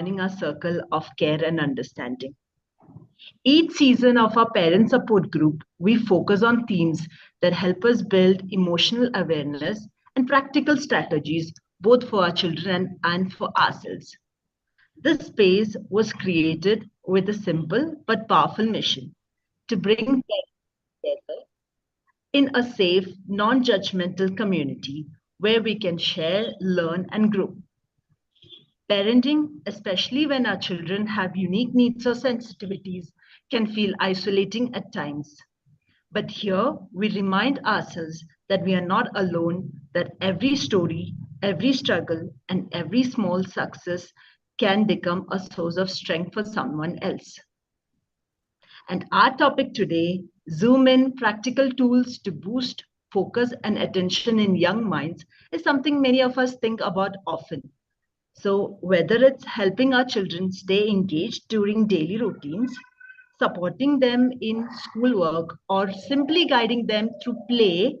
our circle of care and understanding. Each season of our parent support group, we focus on themes that help us build emotional awareness and practical strategies both for our children and for ourselves. This space was created with a simple but powerful mission to bring parents together in a safe, non judgmental community where we can share, learn, and grow. Parenting, especially when our children have unique needs or sensitivities, can feel isolating at times. But here we remind ourselves that we are not alone, that every story, every struggle, and every small success can become a source of strength for someone else. And our topic today, zoom in practical tools to boost focus and attention in young minds, is something many of us think about often. So, whether it's helping our children stay engaged during daily routines, supporting them in schoolwork, or simply guiding them through play,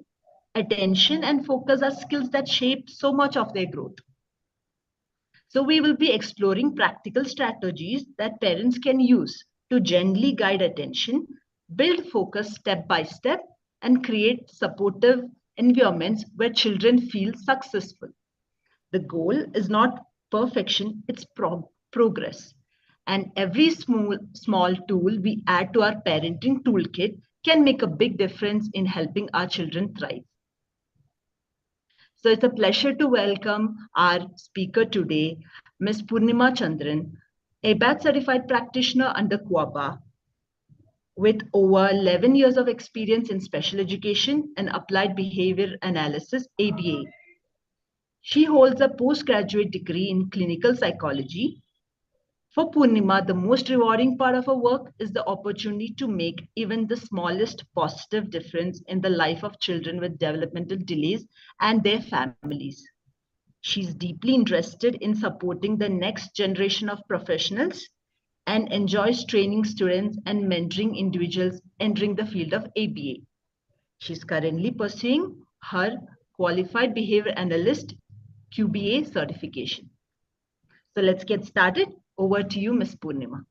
attention and focus are skills that shape so much of their growth. So, we will be exploring practical strategies that parents can use to gently guide attention, build focus step by step, and create supportive environments where children feel successful. The goal is not perfection, it's progress. And every small tool we add to our parenting toolkit can make a big difference in helping our children thrive. So it's a pleasure to welcome our speaker today, Ms. Poornima Chandran, a BAT certified practitioner under QABA with over 11 years of experience in special education and applied behavior analysis, ABA. She holds a postgraduate degree in clinical psychology. For Poornima, the most rewarding part of her work is the opportunity to make even the smallest positive difference in the life of children with developmental delays and their families. She's deeply interested in supporting the next generation of professionals and enjoys training students and mentoring individuals entering the field of ABA. She's currently pursuing her Qualified Behavior Analyst QBA certification. So let's get started. Over to you, Ms. Poornima.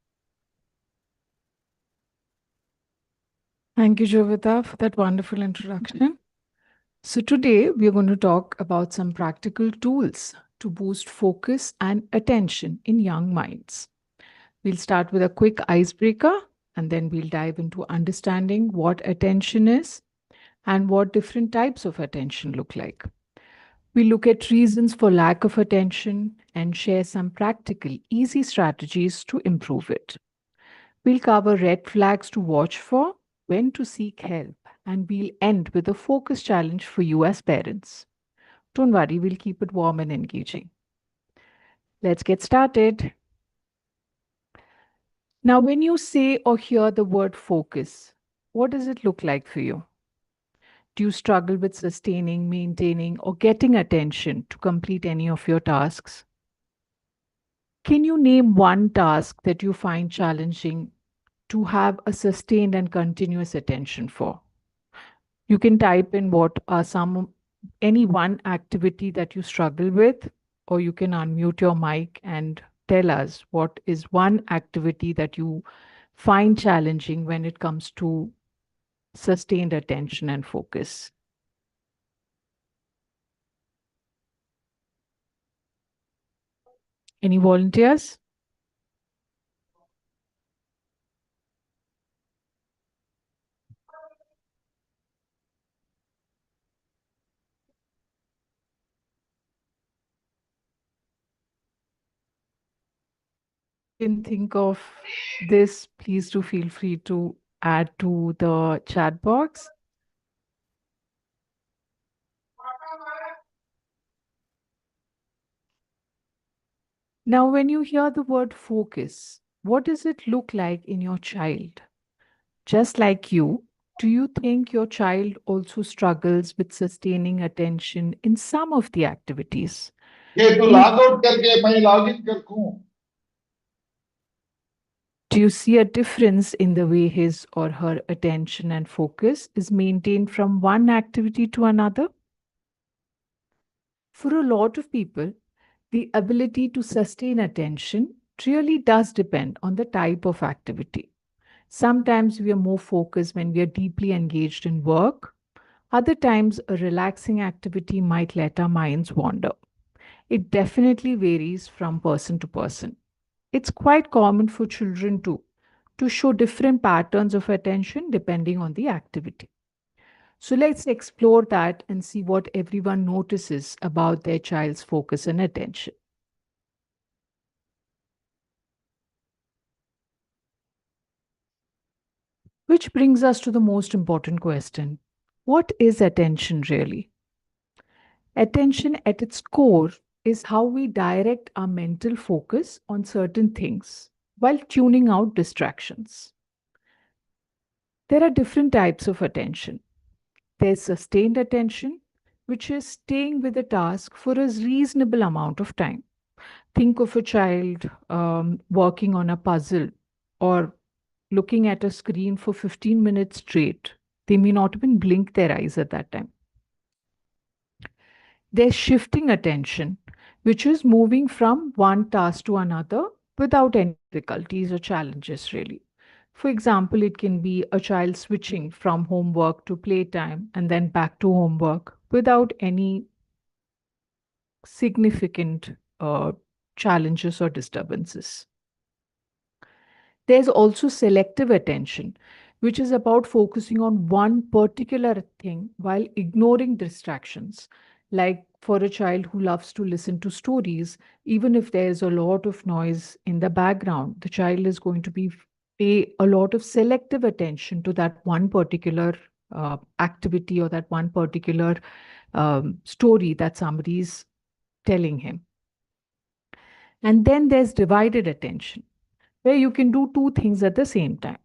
Thank you, Jovita, for that wonderful introduction. So today we are going to talk about some practical tools to boost focus and attention in young minds. We'll start with a quick icebreaker and then we'll dive into understanding what attention is and what different types of attention look like. We look at reasons for lack of attention and share some practical, easy strategies to improve it. We'll cover red flags to watch for, when to seek help, and we'll end with a focus challenge for you as parents. Don't worry, we'll keep it warm and engaging. Let's get started. Now, when you say or hear the word focus, what does it look like for you? Do you struggle with sustaining, maintaining, or getting attention to complete any of your tasks? Can you name one task that you find challenging to have a sustained and continuous attention for? You can type in what are any one activity that you struggle with, or you can unmute your mic and tell us what is one activity that you find challenging when it comes to sustained attention and focus. Any volunteers? Can think of this, please do feel free to add to the chat box. Now, when you hear the word focus, what does it look like in your child? Just like you, do you think your child also struggles with sustaining attention in some of the activities? Do you see a difference in the way his or her attention and focus is maintained from one activity to another? For a lot of people, the ability to sustain attention it really does depend on the type of activity. Sometimes we are more focused when we are deeply engaged in work. Other times, a relaxing activity might let our minds wander. It definitely varies from person to person. It's quite common for children too to show different patterns of attention depending on the activity. So let's explore that and see what everyone notices about their child's focus and attention. Which brings us to the most important question: what is attention really? Attention at its core is how we direct our mental focus on certain things while tuning out distractions. There are different types of attention. There's sustained attention, which is staying with a task for a reasonable amount of time. Think of a child working on a puzzle or looking at a screen for 15 minutes straight. They may not even blink their eyes at that time. There's shifting attention, which is moving from one task to another without any difficulties or challenges, really. For example, it can be a child switching from homework to playtime and then back to homework without any significant challenges or disturbances. There's also selective attention, which is about focusing on one particular thing while ignoring distractions. Like for a child who loves to listen to stories, even if there's a lot of noise in the background, the child is going to be pay a lot of selective attention to that one particular activity or that one particular story that somebody's telling him. And then there's divided attention, where you can do two things at the same time.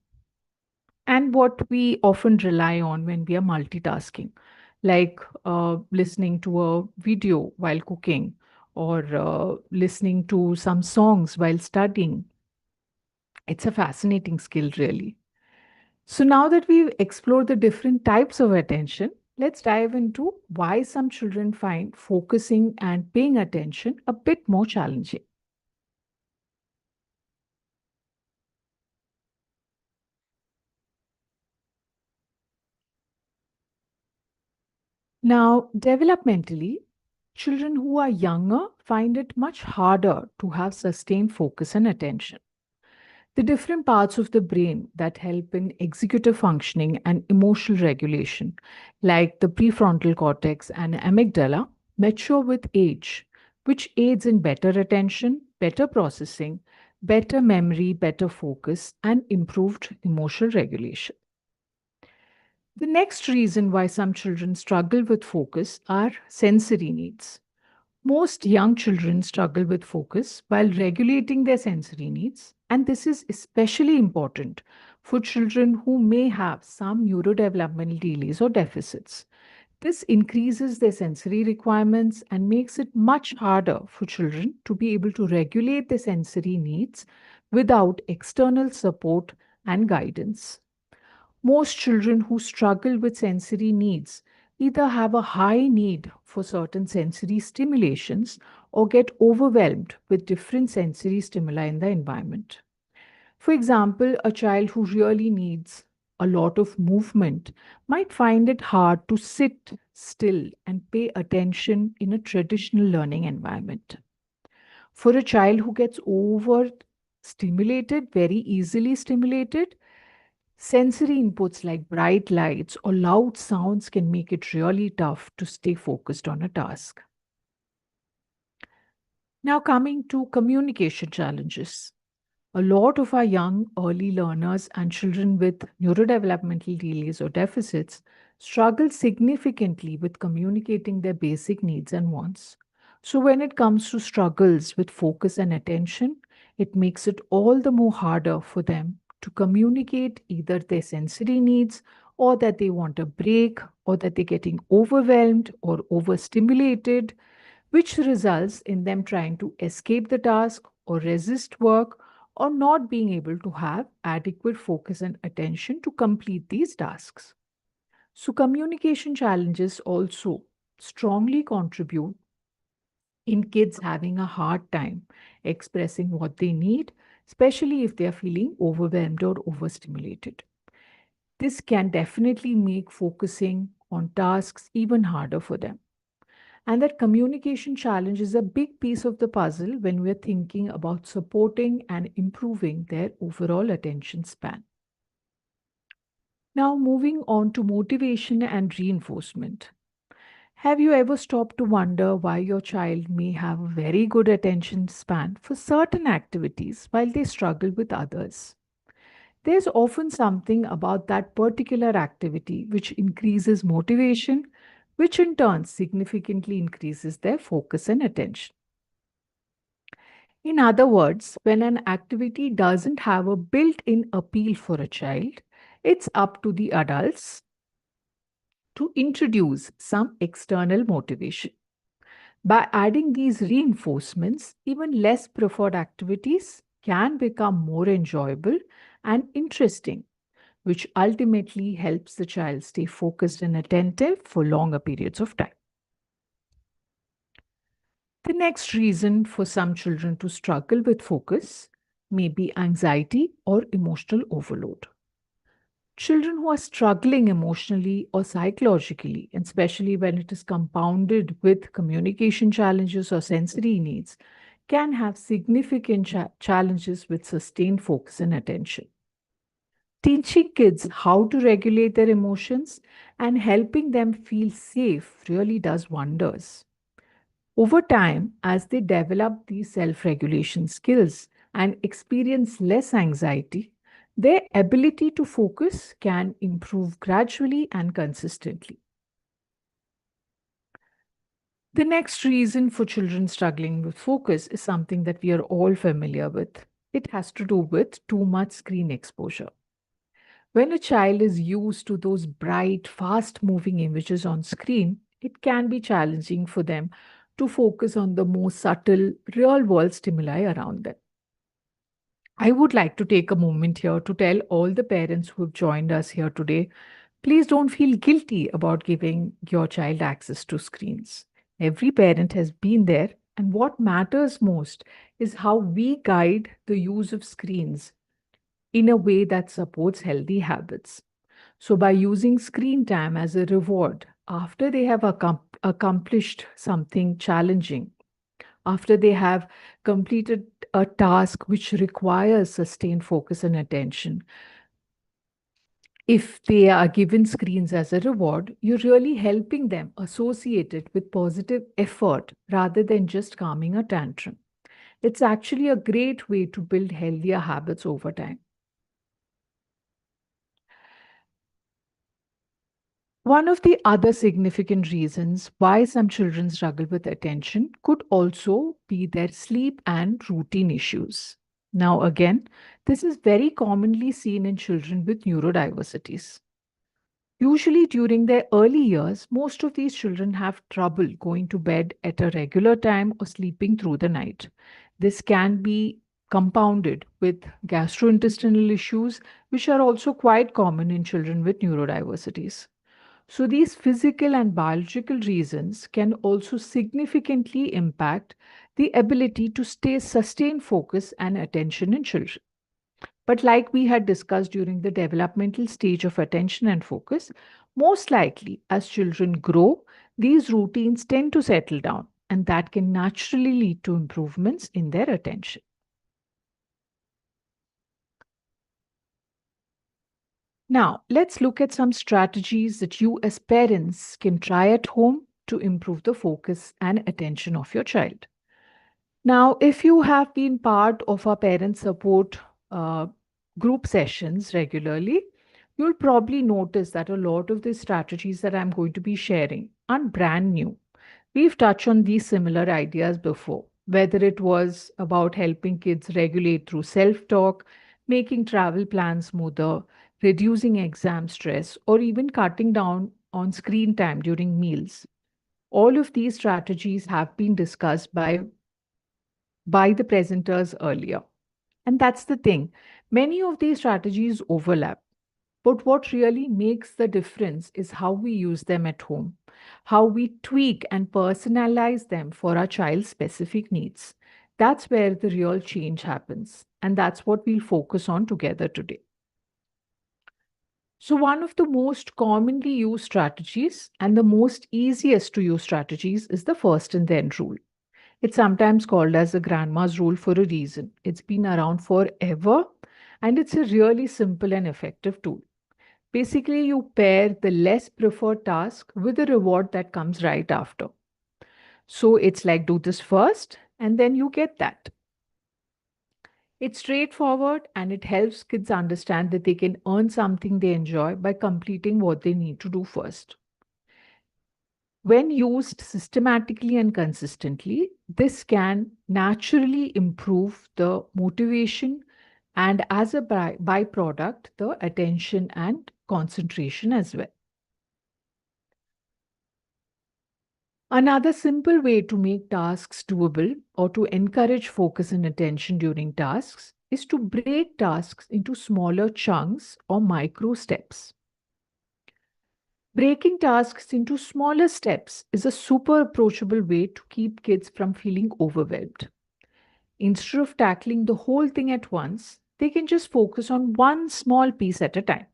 And what we often rely on when we are multitasking, like listening to a video while cooking or listening to some songs while studying. It's a fascinating skill, really. So, now that we've explored the different types of attention, let's dive into why some children find focusing and paying attention a bit more challenging. Now, developmentally, children who are younger find it much harder to have sustained focus and attention. The different parts of the brain that help in executive functioning and emotional regulation, like the prefrontal cortex and amygdala, mature with age, which aids in better attention, better processing, better memory, better focus, and improved emotional regulation. The next reason why some children struggle with focus are sensory needs. Most young children struggle with focus while regulating their sensory needs, and this is especially important for children who may have some neurodevelopmental delays or deficits. This increases their sensory requirements and makes it much harder for children to be able to regulate their sensory needs without external support and guidance. Most children who struggle with sensory needs either have a high need for certain sensory stimulations or get overwhelmed with different sensory stimuli in the environment. For example, a child who really needs a lot of movement might find it hard to sit still and pay attention in a traditional learning environment. For a child who gets over stimulated, very easily stimulated, sensory inputs like bright lights or loud sounds can make it really tough to stay focused on a task. Now, coming to communication challenges. A lot of our young early learners and children with neurodevelopmental delays or deficits struggle significantly with communicating their basic needs and wants. So, when it comes to struggles with focus and attention, it makes it all the more harder for them to communicate either their sensory needs or that they want a break or that they're getting overwhelmed or overstimulated, which results in them trying to escape the task or resist work or not being able to have adequate focus and attention to complete these tasks. So, communication challenges also strongly contribute in kids having a hard time expressing what they need, especially if they are feeling overwhelmed or overstimulated. This can definitely make focusing on tasks even harder for them. And that communication challenge is a big piece of the puzzle when we're thinking about supporting and improving their overall attention span. Now, moving on to motivation and reinforcement. Have you ever stopped to wonder why your child may have a very good attention span for certain activities while they struggle with others? There's often something about that particular activity which increases motivation, which in turn significantly increases their focus and attention. In other words, when an activity doesn't have a built in appeal for a child, it's up to the adults to introduce some external motivation. By adding these reinforcements, even less preferred activities can become more enjoyable and interesting, which ultimately helps the child stay focused and attentive for longer periods of time. The next reason for some children to struggle with focus may be anxiety or emotional overload. Children who are struggling emotionally or psychologically, and especially when it is compounded with communication challenges or sensory needs, can have significant challenges with sustained focus and attention. Teaching kids how to regulate their emotions and helping them feel safe really does wonders. Over time, as they develop these self regulation skills and experience less anxiety, their ability to focus can improve gradually and consistently. The next reason for children struggling with focus is something that we are all familiar with. It has to do with too much screen exposure. When a child is used to those bright, fast moving images on screen, it can be challenging for them to focus on the more subtle, real world stimuli around them. I would like to take a moment here to tell all the parents who have joined us here today, please don't feel guilty about giving your child access to screens. Every parent has been there, and what matters most is how we guide the use of screens in a way that supports healthy habits. So, by using screen time as a reward after they have accomplished something challenging, after they have completed a task which requires sustained focus and attention, if they are given screens as a reward, you're really helping them associate it with positive effort rather than just calming a tantrum. It's actually a great way to build healthier habits over time. One of the other significant reasons why some children struggle with attention could also be their sleep and routine issues. Now, again, this is very commonly seen in children with neurodiversities. Usually, during their early years, most of these children have trouble going to bed at a regular time or sleeping through the night. This can be compounded with gastrointestinal issues, which are also quite common in children with neurodiversities. So, these physical and biological reasons can also significantly impact the ability to stay sustained focus and attention in children. But, like we had discussed during the developmental stage of attention and focus, most likely as children grow, these routines tend to settle down, and that can naturally lead to improvements in their attention. Now, let's look at some strategies that you as parents can try at home to improve the focus and attention of your child. Now, if you have been part of our parent support group sessions regularly, you'll probably notice that a lot of the strategies that I'm going to be sharing aren't brand new. We've touched on these similar ideas before, whether it was about helping kids regulate through self talk, making travel plans smoother, reducing exam stress, or even cutting down on screen time during meals. All of these strategies have been discussed by the presenters earlier. And that's the thing. Many of these strategies overlap. But what really makes the difference is how we use them at home, how we tweak and personalize them for our child's specific needs. That's where the real change happens. And that's what we'll focus on together today. So, one of the most commonly used strategies and the most easiest to use strategies is the first and then rule. It's sometimes called as the grandma's rule for a reason. It's been around forever and it's a really simple and effective tool. Basically, you pair the less preferred task with the reward that comes right after. So it's like do this first and then you get that. It's straightforward and it helps kids understand that they can earn something they enjoy by completing what they need to do first. When used systematically and consistently, this can naturally improve the motivation and, as a byproduct, the attention and concentration as well. Another simple way to make tasks doable or to encourage focus and attention during tasks is to break tasks into smaller chunks or micro steps. Breaking tasks into smaller steps is a super approachable way to keep kids from feeling overwhelmed. Instead of tackling the whole thing at once, they can just focus on one small piece at a time,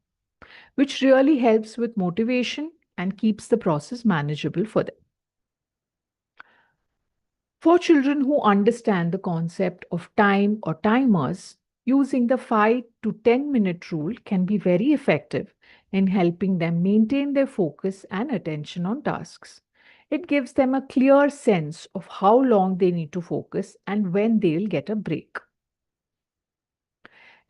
which really helps with motivation and keeps the process manageable for them. For children who understand the concept of time or timers, using the 5 to 10-minute rule can be very effective in helping them maintain their focus and attention on tasks. It gives them a clear sense of how long they need to focus and when they'll get a break.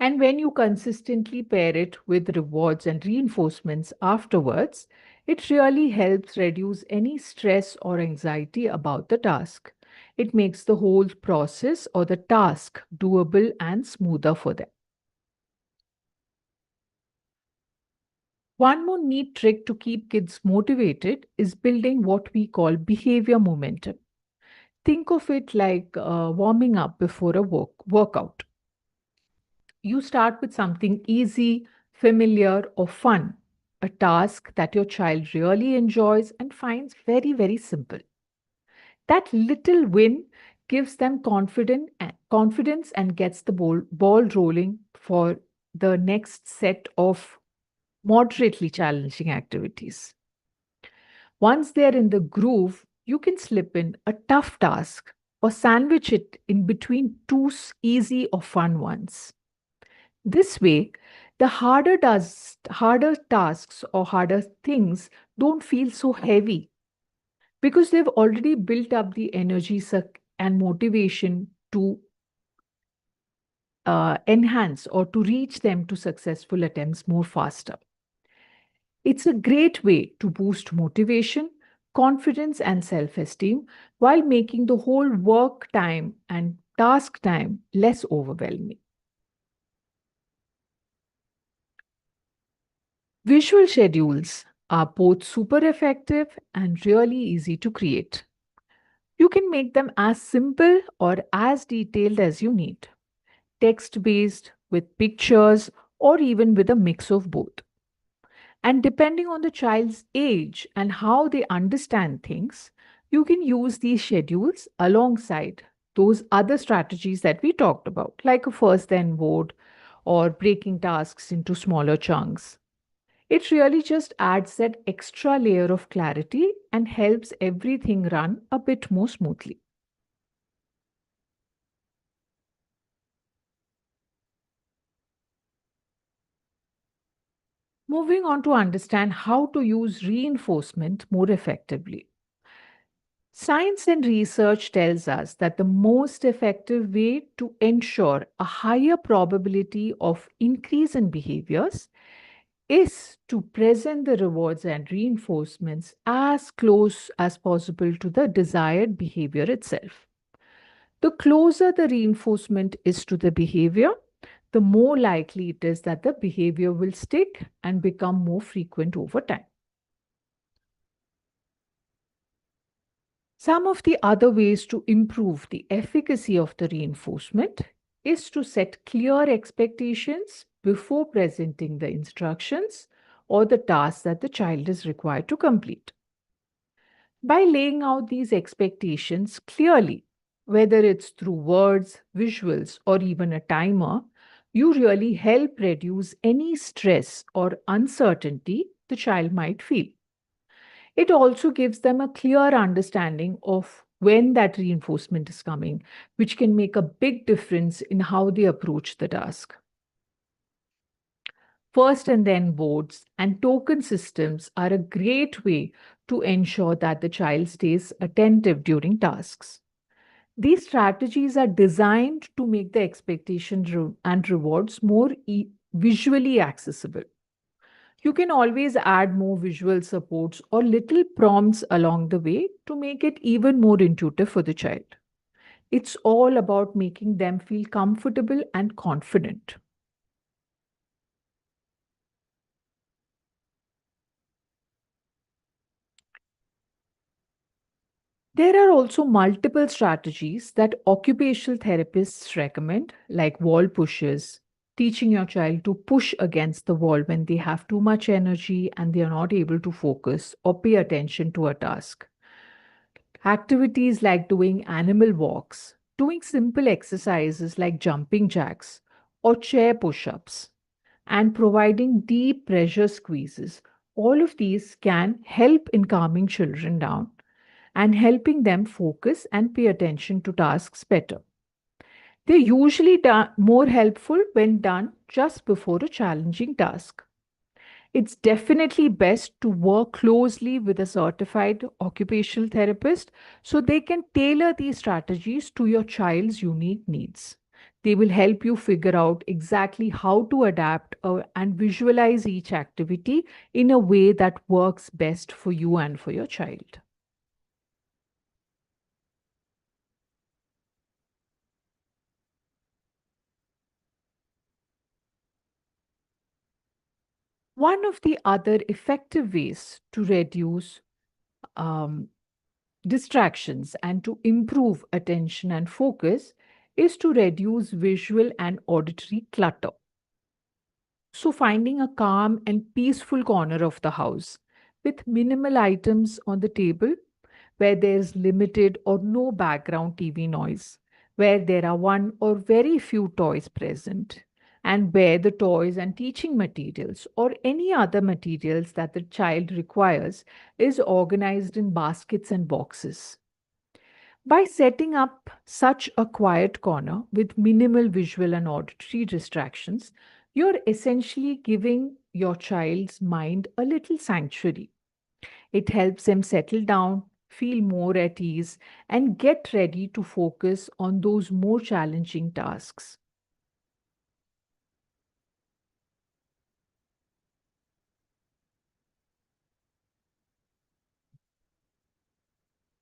And when you consistently pair it with rewards and reinforcements afterwards, it really helps reduce any stress or anxiety about the task. It makes the whole process or the task doable and smoother for them. One more neat trick to keep kids motivated is building what we call behavior momentum. Think of it like warming up before a workout. You start with something easy, familiar, or fun, a task that your child really enjoys and finds very, very simple. That little win gives them confidence and gets the ball rolling for the next set of moderately challenging activities. Once they're in the groove, you can slip in a tough task or sandwich it in between two easy or fun ones. This way, the harder tasks or harder things don't feel so heavy because they've already built up the energy and motivation to enhance or to reach them to successful attempts more faster. It's a great way to boost motivation, confidence, and self esteem while making the whole work time and task time less overwhelming. Visual schedules are both super effective and really easy to create. You can make them as simple or as detailed as you need, text based, with pictures, or even with a mix of both. And depending on the child's age and how they understand things, you can use these schedules alongside those other strategies that we talked about, like a first then vote or breaking tasks into smaller chunks. It really just adds that extra layer of clarity and helps everything run a bit more smoothly. Moving on to understand how to use reinforcement more effectively. Science and research tells us that the most effective way to ensure a higher probability of increase in behaviors is to present the rewards and reinforcements as close as possible to the desired behavior itself. The closer the reinforcement is to the behavior, the more likely it is that the behavior will stick and become more frequent over time. Some of the other ways to improve the efficacy of the reinforcement is to set clear expectations before presenting the instructions or the task that the child is required to complete. By laying out these expectations clearly, whether it's through words, visuals, or even a timer, you really help reduce any stress or uncertainty the child might feel. It also gives them a clear understanding of when that reinforcement is coming, which can make a big difference in how they approach the task. First and then boards and token systems are a great way to ensure that the child stays attentive during tasks. These strategies are designed to make the expectations and rewards more visually accessible. You can always add more visual supports or little prompts along the way to make it even more intuitive for the child. It's all about making them feel comfortable and confident. There are also multiple strategies that occupational therapists recommend, like wall pushes, teaching your child to push against the wall when they have too much energy and they are not able to focus or pay attention to a task. Activities like doing animal walks, doing simple exercises like jumping jacks or chair push ups, and providing deep pressure squeezes. All of these can help in calming children down and helping them focus and pay attention to tasks better. They're usually more helpful when done just before a challenging task. It's definitely best to work closely with a certified occupational therapist so they can tailor these strategies to your child's unique needs. They will help you figure out exactly how to adapt and visualize each activity in a way that works best for you and for your child. One of the other effective ways to reduce um, distractions and to improve attention and focus is to reduce visual and auditory clutter. So, finding a calm and peaceful corner of the house with minimal items on the table where there's limited or no background TV noise, where there are one or very few toys present, and where the toys and teaching materials or any other materials that the child requires is organized in baskets and boxes. By setting up such a quiet corner with minimal visual and auditory distractions, you're essentially giving your child's mind a little sanctuary. It helps them settle down, feel more at ease, and get ready to focus on those more challenging tasks.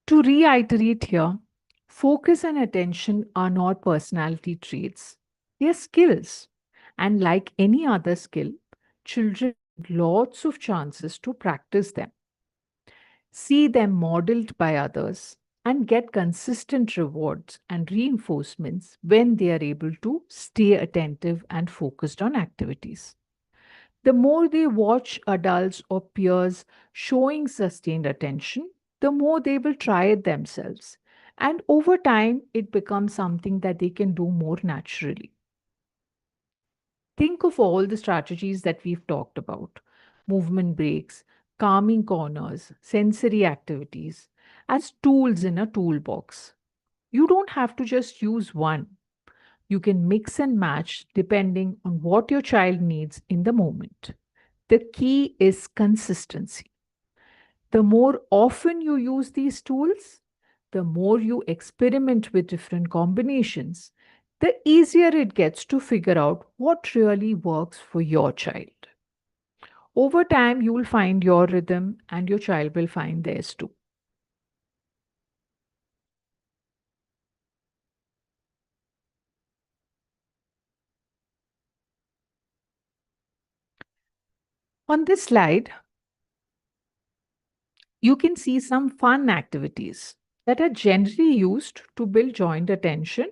To reiterate here, focus and attention are not personality traits, they are skills. And like any other skill, children need lots of chances to practice them, see them modeled by others, and get consistent rewards and reinforcements when they are able to stay attentive and focused on activities. The more they watch adults or peers showing sustained attention, the more they will try it themselves. And over time, it becomes something that they can do more naturally. Think of all the strategies that we've talked about: movement breaks, calming corners, sensory activities as tools in a toolbox. You don't have to just use one. You can mix and match depending on what your child needs in the moment. The key is consistency. The more often you use these tools, the more you experiment with different combinations, the easier it gets to figure out what really works for your child. Over time, you will find your rhythm and your child will find theirs too. On this slide, you can see some fun activities that are generally used to build joint attention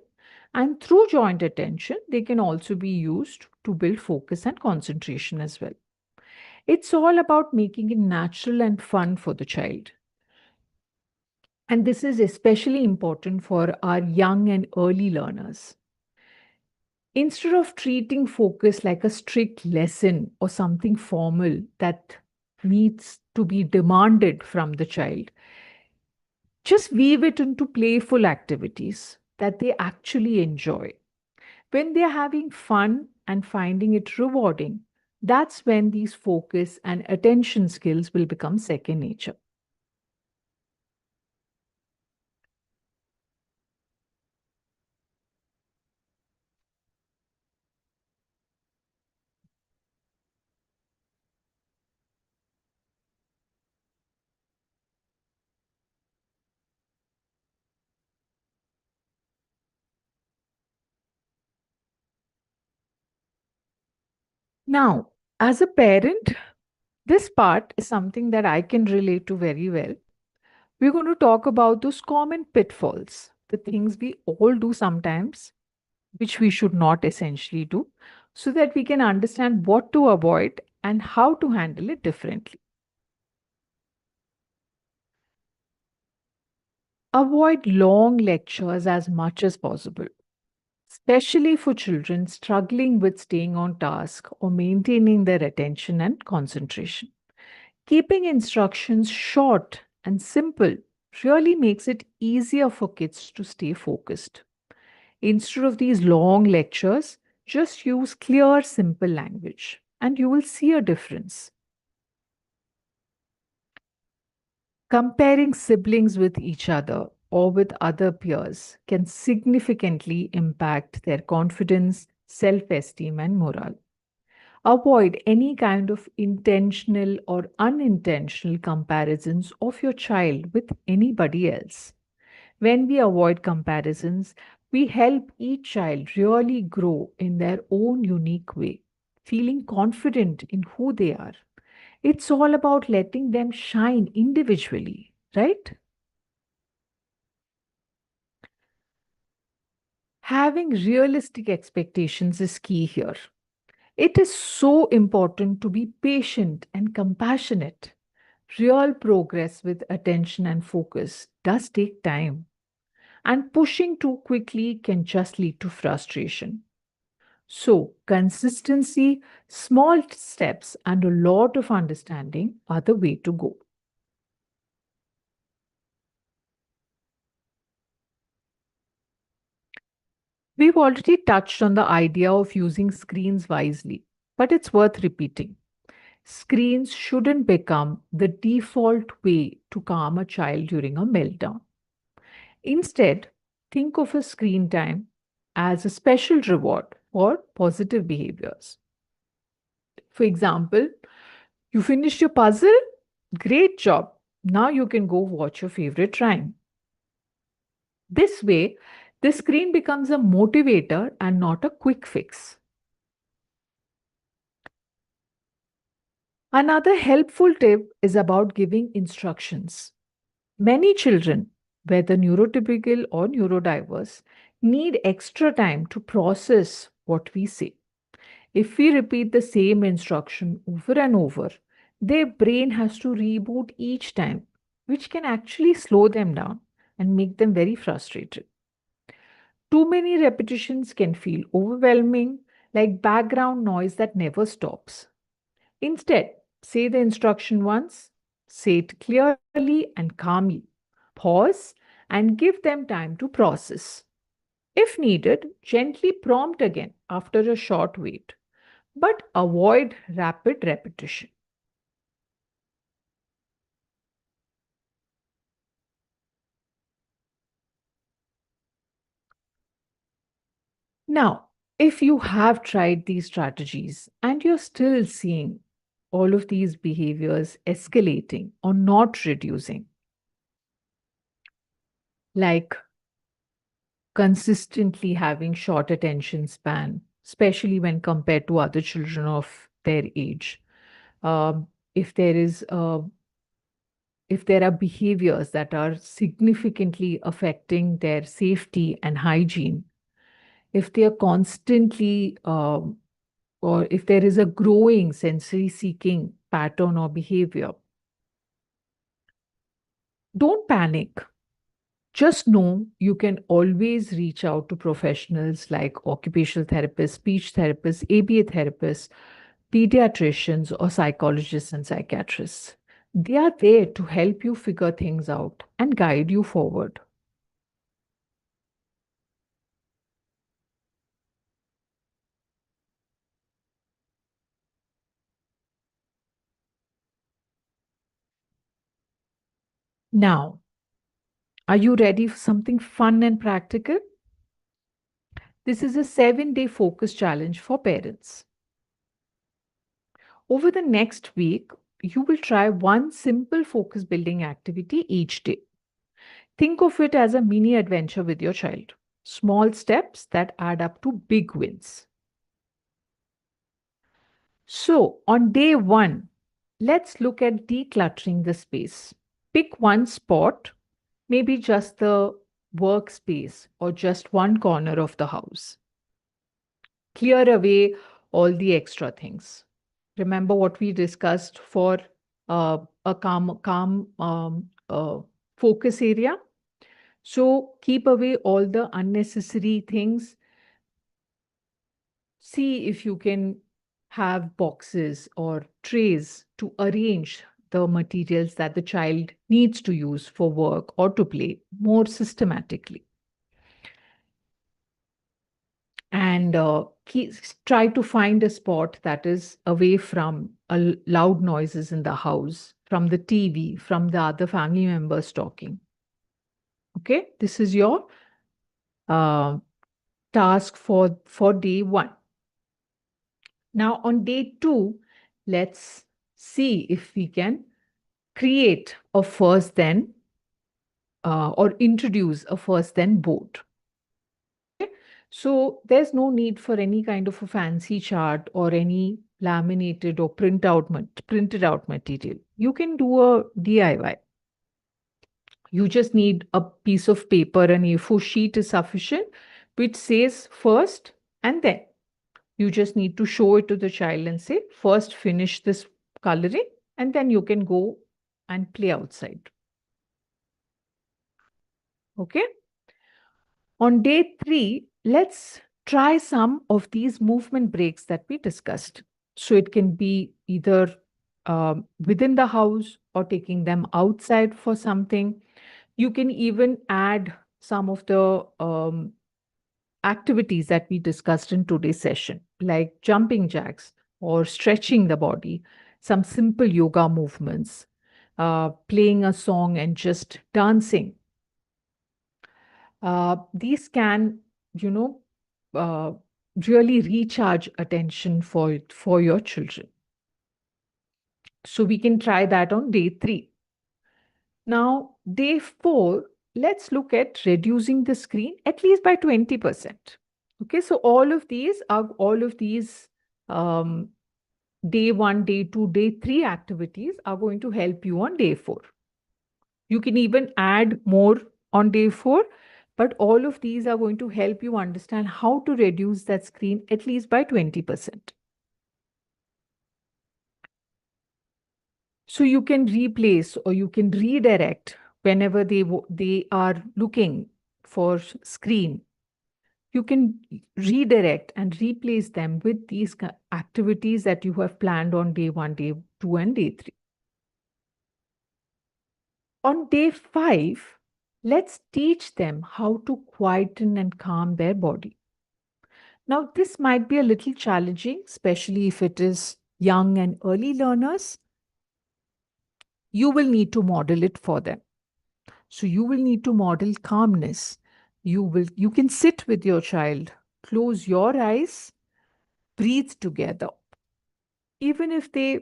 And through joint attention, they can also be used to build focus and concentration as well. It's all about making it natural and fun for the child. And this is especially important for our young and early learners. Instead of treating focus like a strict lesson or something formal that needs to be demanded from the child, just weave it into playful activities that they actually enjoy. When they're having fun and finding it rewarding, that's when these focus and attention skills will become second nature. Now, as a parent, this part is something that I can relate to very well. We're going to talk about those common pitfalls, the things we all do sometimes, which we should not essentially do, so that we can understand what to avoid and how to handle it differently. Avoid long lectures as much as possible, especially for children struggling with staying on task or maintaining their attention and concentration. Keeping instructions short and simple really makes it easier for kids to stay focused. Instead of these long lectures, just use clear, simple language and you will see a difference. Comparing siblings with each other or with other peers can significantly impact their confidence, self esteem, and morale. Avoid any kind of intentional or unintentional comparisons of your child with anybody else. When we avoid comparisons, we help each child really grow in their own unique way, feeling confident in who they are. It's all about letting them shine individually, right? Having realistic expectations is key here. It is so important to be patient and compassionate. Real progress with attention and focus does take time, and pushing too quickly can just lead to frustration. So, consistency, small steps, and a lot of understanding are the way to go. We've already touched on the idea of using screens wisely, but it's worth repeating. Screens shouldn't become the default way to calm a child during a meltdown. Instead, think of a screen time as a special reward for positive behaviors. For example, you finished your puzzle? Great job. Now you can go watch your favorite rhyme. This way, the screen becomes a motivator and not a quick fix. Another helpful tip is about giving instructions. Many children, whether neurotypical or neurodiverse, need extra time to process what we say. If we repeat the same instruction over and over, their brain has to reboot each time, which can actually slow them down and make them very frustrated. Too many repetitions can feel overwhelming, like background noise that never stops. Instead, say the instruction once, say it clearly and calmly, pause, and give them time to process. If needed, gently prompt again after a short wait, but avoid rapid repetition. Now, if you have tried these strategies and you're still seeing all of these behaviors escalating or not reducing, like consistently having short attention span, especially when compared to other children of their age, um, if there is if there are behaviors that are significantly affecting their safety and hygiene, if they are constantly, or if there is a growing sensory seeking pattern or behavior, don't panic. Just know you can always reach out to professionals like occupational therapists, speech therapists, ABA therapists, pediatricians, or psychologists and psychiatrists. They are there to help you figure things out and guide you forward. Now, are you ready for something fun and practical? This is a 7-day focus challenge for parents. Over the next week, you will try one simple focus building activity each day. Think of it as a mini adventure with your child. Small steps that add up to big wins. So, on day one, let's look at decluttering the space. Pick one spot, maybe just the workspace or just one corner of the house. Clear away all the extra things. Remember what we discussed for a calm focus area. So keep away all the unnecessary things. See if you can have boxes or trays to arrange the materials that the child needs to use for work or to play more systematically. And try to find a spot that is away from loud noises in the house, from the TV, from the other family members talking. Okay, this is your uh, task for day one. Now, on day two, let's see if we can create a first then or introduce a first then board. Okay, so there's no need for any kind of a fancy chart or any laminated or printed out material. You can do a DIY. You just need a piece of paper, an A4 sheet is sufficient, which says first and then. You just need to show it to the child and say, first finish this coloring, and then you can go and play outside. Okay. On day three, let's try some of these movement breaks that we discussed. So it can be either within the house or taking them outside for something. You can even add some of the activities that we discussed in today's session, like jumping jacks or stretching the body, some simple yoga movements, playing a song and just dancing. These can, you know, uh, really recharge attention for your children. So we can try that on day three. Now, day four, let's look at reducing the screen at least by 20%. Okay, so all of these um, day one, day two, day three activities are going to help you on day four. You can even add more on day four, but all of these are going to help you understand how to reduce that screen at least by 20%. So you can replace or you can redirect whenever they are looking for screen. You can redirect and replace them with these activities that you have planned on day one, day two, and day three. On day five, let's teach them how to quieten and calm their body. Now, this might be a little challenging, especially if it is young and early learners. You will need to model it for them. So you will need to model calmness. You can sit with your child, close your eyes, breathe together. Even if they're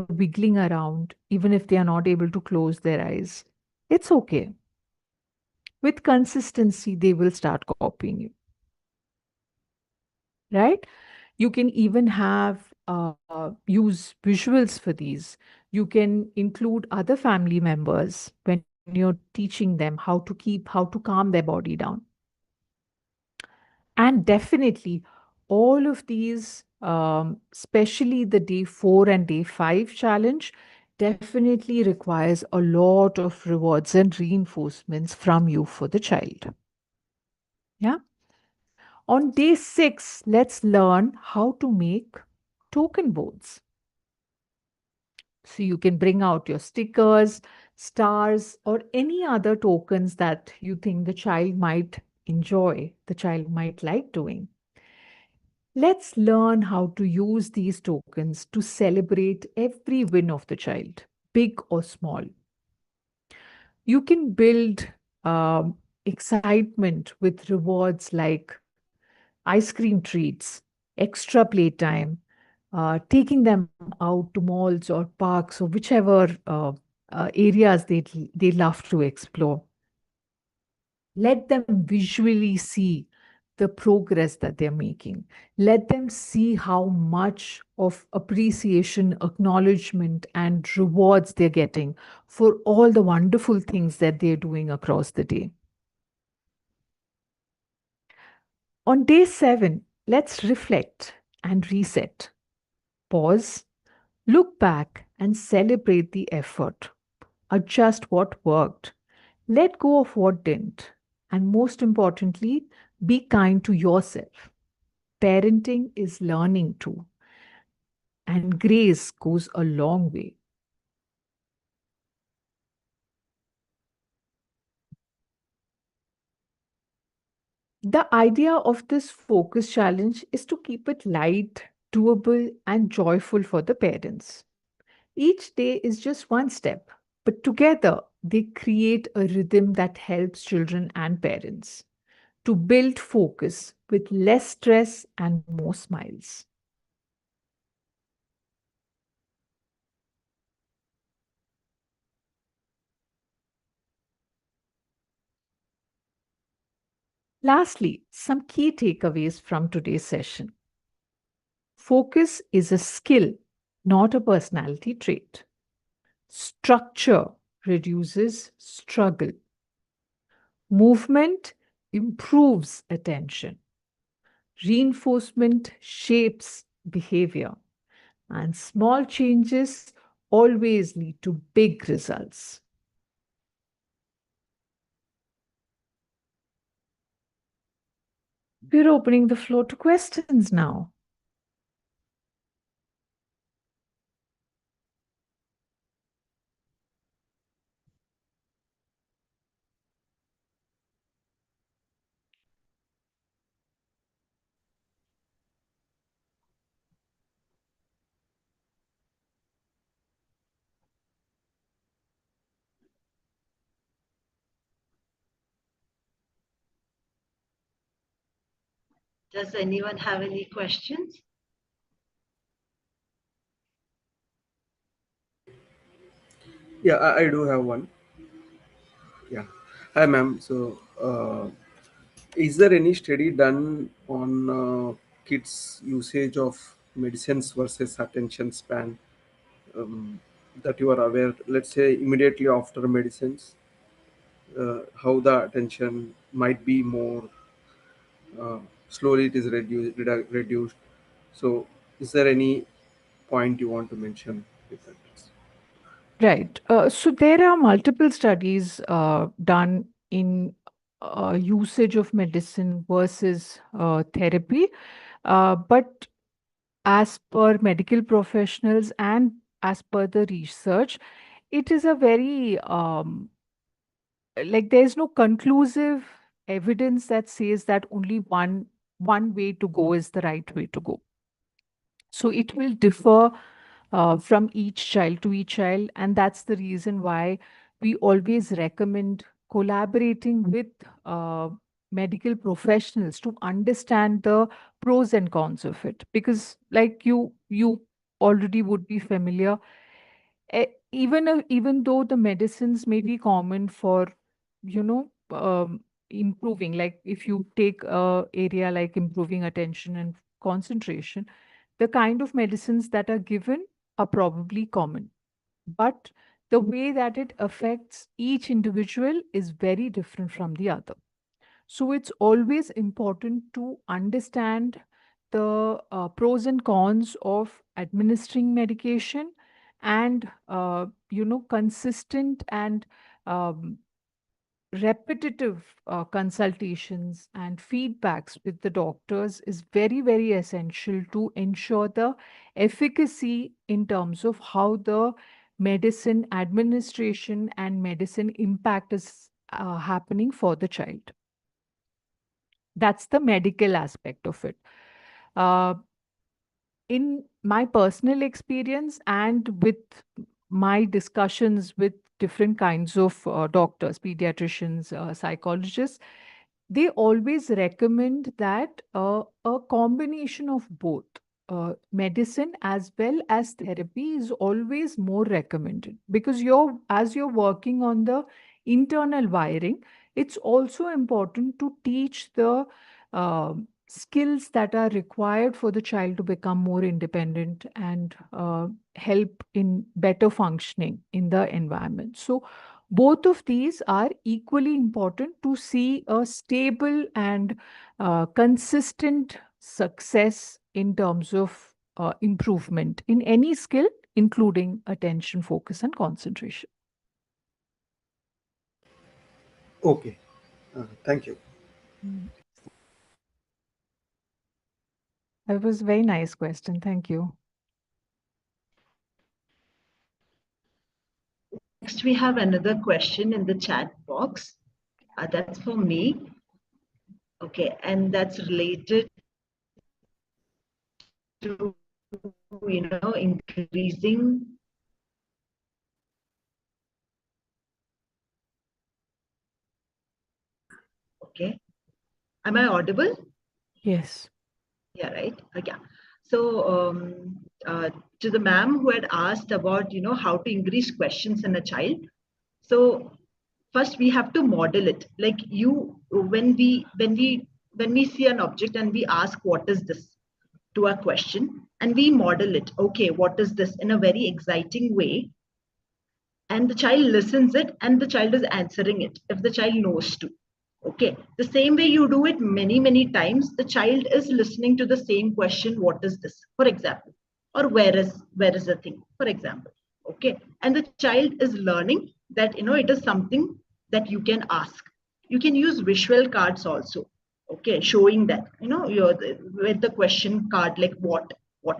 wiggling around, even if they are not able to close their eyes, it's okay. With consistency, they will start copying you, right? You can even have use visuals for these. You can include other family members when you're teaching them how to calm their body down. And definitely, all of these, especially the day 4 and day 5 challenge, definitely requires a lot of rewards and reinforcements from you for the child. Yeah. On day 6, let's learn how to make token boards. So you can bring out your stickers, stars, or any other tokens that you think the child might enjoy, the child might like doing. Let's learn how to use these tokens to celebrate every win of the child, big or small. You can build excitement with rewards like ice cream treats, extra playtime, taking them out to malls or parks or whichever areas they love to explore. Let them visually see the progress that they're making. Let them see how much of appreciation, acknowledgement, and rewards they're getting for all the wonderful things that they're doing across the day. On day 7, let's reflect and reset. Pause, look back, and celebrate the effort. Adjust what worked. Let go of what didn't. And most importantly, be kind to yourself. Parenting is learning too, and grace goes a long way. The idea of this focus challenge is to keep it light, doable, and joyful for the parents. Each day is just one step, but together they create a rhythm that helps children and parents to build focus with less stress and more smiles. Lastly, some key takeaways from today's session. Focus is a skill, not a personality trait. Structure reduces struggle. Movement improves attention. Reinforcement shapes behavior. And small changes always lead to big results. We're opening the floor to questions now. Does anyone have any questions? Yeah, I do have one. Yeah. Hi, ma'am. So, is there any study done on kids' usage of medicines versus attention span that you are aware? Let's say immediately after medicines, how the attention might be more uh, slowly it is reduced. So, is there any point you want to mention with that? Right. So there are multiple studies done in usage of medicine versus therapy. But as per medical professionals and as per the research, it is a very like there's no conclusive evidence that says that only one way to go is the right way to go. So it will differ from each child to each child, and that's the reason why we always recommend collaborating with uh, medical professionals to understand the pros and cons of it. Because, like you already would be familiar, even though the medicines may be common for improving, like if you take a area like improving attention and concentration, the kind of medicines that are given are probably common, but the way that it affects each individual is very different from the other. So it's always important to understand the pros and cons of administering medication and consistent and um, repetitive consultations and feedbacks with the doctors is very, very essential to ensure the efficacy in terms of how the medicine administration and medicine impact is happening for the child. That's the medical aspect of it. Uh, in my personal experience and with my discussions with different kinds of doctors, pediatricians, psychologists, they always recommend that a combination of both medicine as well as therapy is always more recommended, because as you're working on the internal wiring, it's also important to teach the skills that are required for the child to become more independent and help in better functioning in the environment. So both of these are equally important to see a stable and consistent success in terms of improvement in any skill, including attention, focus, and concentration. Okay. Thank you. Mm. That was a very nice question. Thank you. Next, we have another question in the chat box. That's for me. Okay, and that's related to, increasing. Okay, am I audible? Yes. Yeah, right. Yeah. So, to the ma'am who had asked about, how to increase questions in a child. So, first we have to model it. Like when we see an object and we ask, "What is this?" to a question, and we model it. Okay, what is this? In a very exciting way, and the child listens it, and the child is answering it if the child knows to. Okay, the same way you do it many, many times, the child is listening to the same question, what is this, for example, or where is the thing, for example. Okay, and the child is learning that it is something that you can ask. You can use visual cards also. Okay, showing that you're with the question card, like what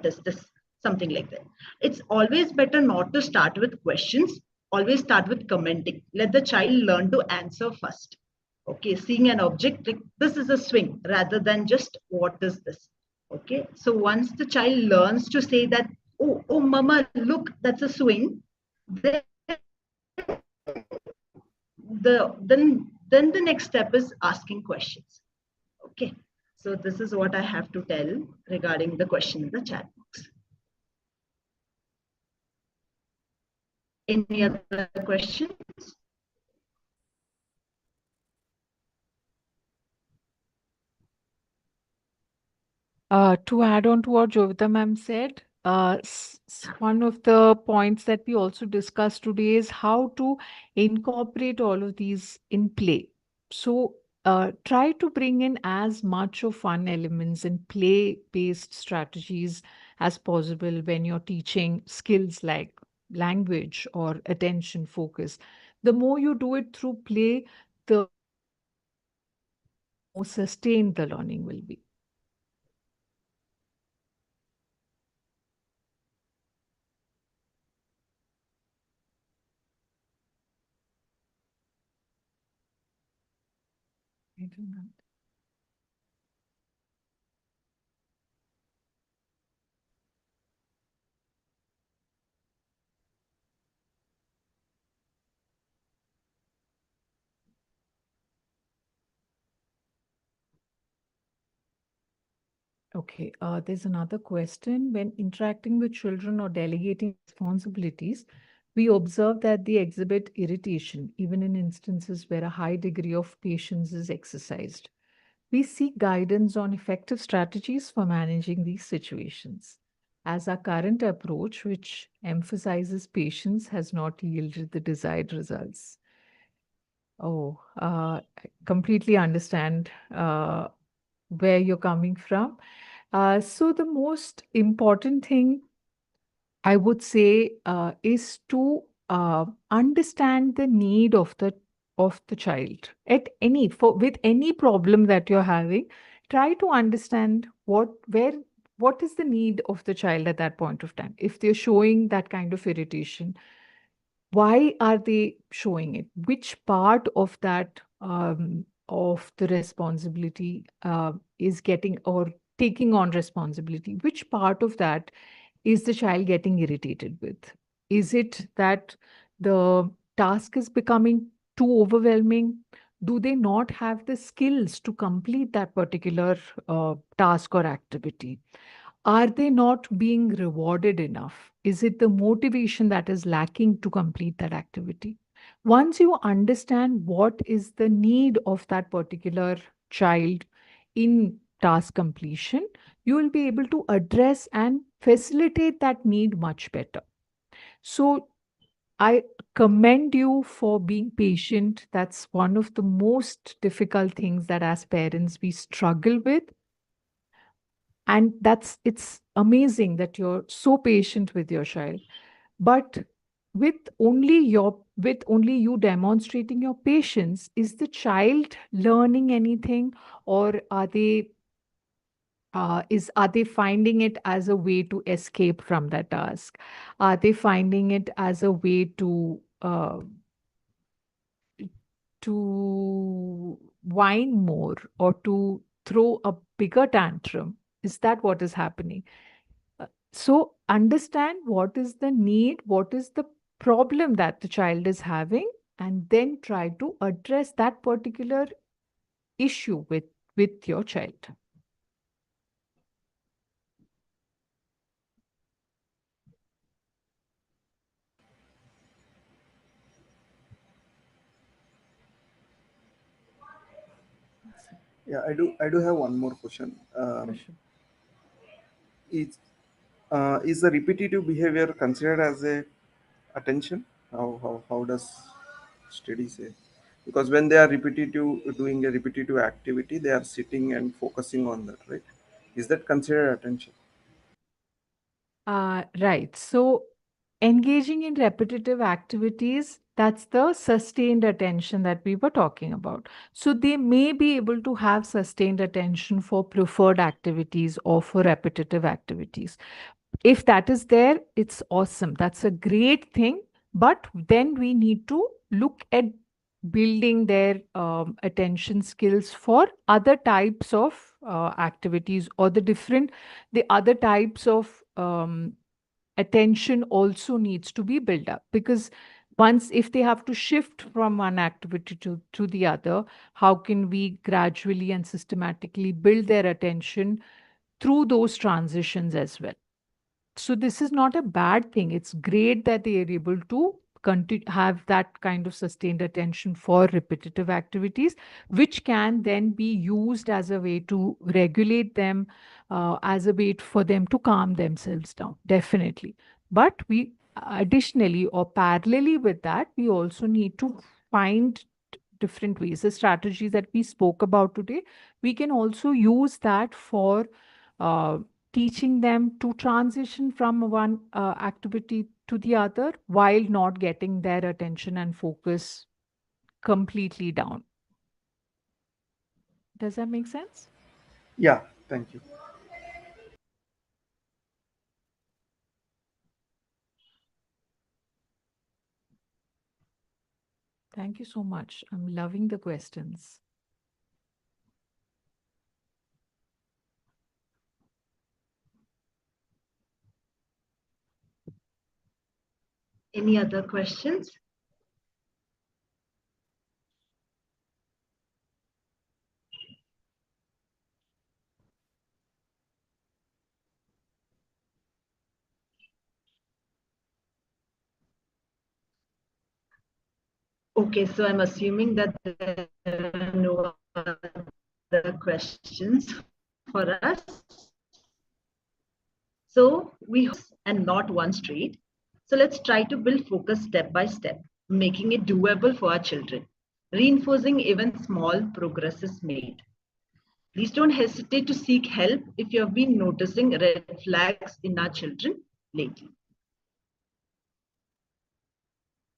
is this, something like that. It's always better not to start with questions. Always start with commenting. Let the child learn to answer first. Okay, seeing an object like this is a swing rather than just what is this. Okay, so once the child learns to say that, oh mama, look, that's a swing, then then the next step is asking questions. Okay, so this is what I have to tell regarding the question in the chat box. Any other questions? To add on to what Jovita ma'am said, one of the points that we also discussed today is how to incorporate all of these in play. So try to bring in as much of fun elements and play-based strategies as possible when you're teaching skills like language or attention focus. The more you do it through play, the more sustained the learning will be. I do not. Okay, there's another question. When interacting with children or delegating responsibilities, we observe that they exhibit irritation, even in instances where a high degree of patience is exercised. We seek guidance on effective strategies for managing these situations, as our current approach, which emphasizes patience, has not yielded the desired results. Oh, I completely understand where you're coming from. So the most important thing I would say is to understand the need of the child at any for with any problem that you're having. Try to understand what is the need of the child at that point of time. If they're showing that kind of irritation, why are they showing it? Which part of the responsibility is getting or taking on responsibility? Which part of that is the child getting irritated with? Is it that the task is becoming too overwhelming? Do they not have the skills to complete that particular task or activity? Are they not being rewarded enough? Is it the motivation that is lacking to complete that activity? Once you understand what is the need of that particular child in task completion, you will be able to address and facilitate that need much better. So, I commend you for being patient. That's one of the most difficult things that as parents we struggle with. And it's amazing that you're so patient with your child. But with only you demonstrating your patience, is the child learning anything, or are they finding it as a way to escape from that task? Are they finding it as a way to whine more or to throw a bigger tantrum? Is that what is happening? So understand what is the need, what is the problem that the child is having, and then try to address that particular issue with your child. Yeah, I do have one more question. Is is the repetitive behavior considered as a attention? How does study say? Because when they are repetitive, doing a repetitive activity, they are sitting and focusing on that, right? Is that considered attention? Right. So engaging in repetitive activities, that's the sustained attention that we were talking about. So they may be able to have sustained attention for preferred activities or for repetitive activities. If that is there, it's awesome. That's a great thing. But then we need to look at building their attention skills for other types of activities, or the other types of attention also needs to be built up, because once if they have to shift from one activity to the other, how can we gradually and systematically build their attention through those transitions as well? So this is not a bad thing. It's great that they are able to continue have that kind of sustained attention for repetitive activities, which can then be used as a way to regulate them, as a way for them to calm themselves down. Definitely. But we additionally or parallelly with that, we also need to find different ways. The strategies that we spoke about today, we can also use that for uh, teaching them to transition from one activity to the other while not getting their attention and focus completely down. Does that make sense? Yeah, thank you. Thank you so much. I'm loving the questions. Any other questions? Okay, so I'm assuming that there are no other questions for us. So we and not one straight. So let's try to build focus step by step, making it doable for our children. reinforcing even small progresses made. Please don't hesitate to seek help if you have been noticing red flags in our children lately.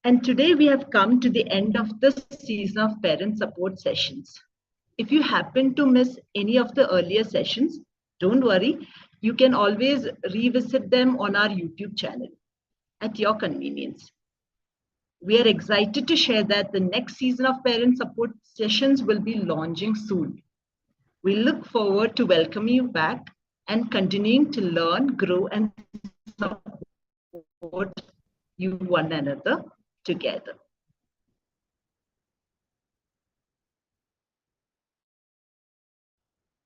And today we have come to the end of this season of parent support sessions. If you happen to miss any of the earlier sessions, don't worry, you can always revisit them on our YouTube channel at your convenience. We are excited to share that the next season of parent support sessions will be launching soon. We look forward to welcoming you back and continuing to learn, grow, and support you one another together.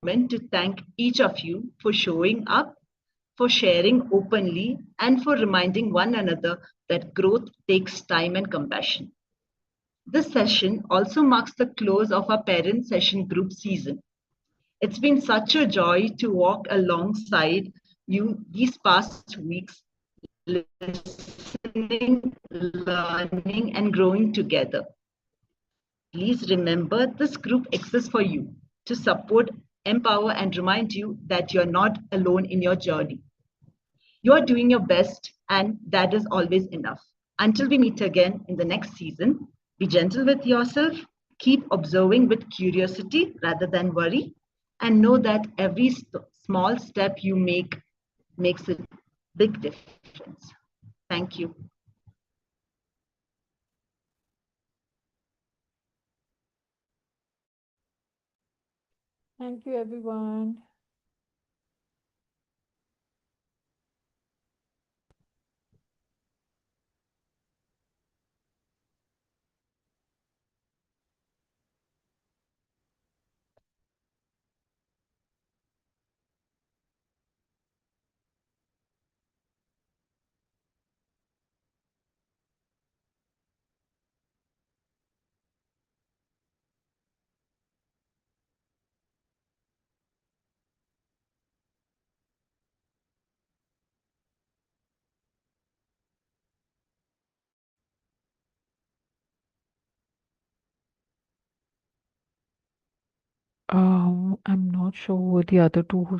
To thank each of you for showing up, for sharing openly, and for reminding one another that growth takes time and compassion. This session also marks the close of our parent session group season. It's been such a joy to walk alongside you these past weeks, listening, learning, and growing together. Please remember this group exists for you to support, empower, and remind you that you're not alone in your journey. You're doing your best, and that is always enough. Until we meet again in the next season, be gentle with yourself, keep observing with curiosity rather than worry, and know that every small step you make makes a big difference. Thank you. Thank you, everyone. I'm not sure who the other two who